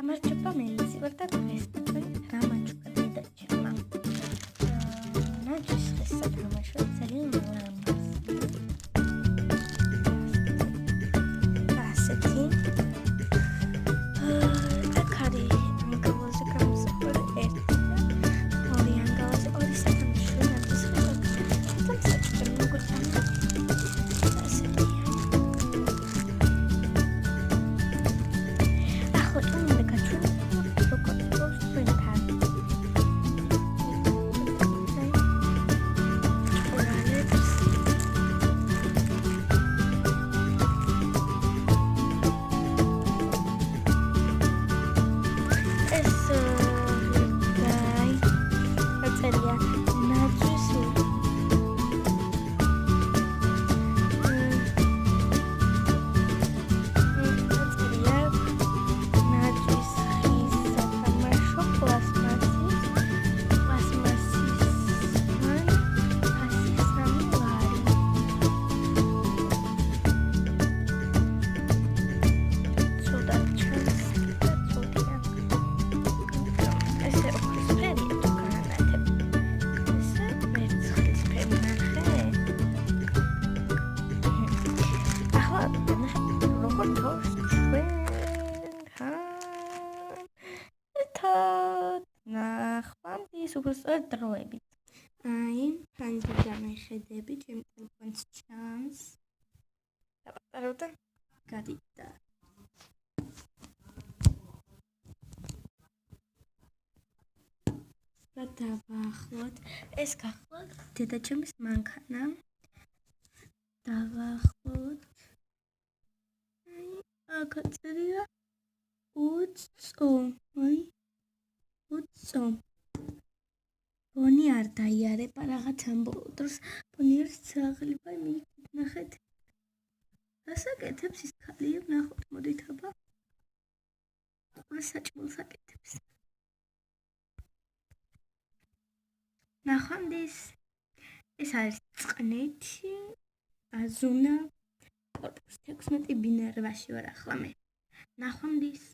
გამარჯობა, მე ლიზი ვარ და გესმით რა მაჩვენე დედაჩემმა. ნაჯის ხეს სათამაშო ძალიან ლამაზი. ასეთი. აქ არის ანგელოზე გამოსახული ერთი და ორი ანგელოზე ორი სათამაშო ნაჯის ხეს. თუმცა საჭირო როგორც უბრალოდ დროებით. აი, ფანჯიდან მიხედები, ჩემ ტელეფონს ჩანს. დავატარავდა. გადიდა. და დავახლოთ. ეს გახლოთ დედაჩემის მანქანა. დავახლოთ. აი, აქ წერია უცო. აი, უცო. ბონი არ დაიარება რაღაც ამბოლო დროს ბონი არის ძაღლი ვაი მიიქით ნახეთ ასაკეთებს ის ქალია ნახოთ მოდით აბა ყველა საჭმელს აკეთებს ნახამდის ეს არის წყნეთი აზუნა კორპუს 16 ბინარვაში ვარ ახლა მე ნახამდის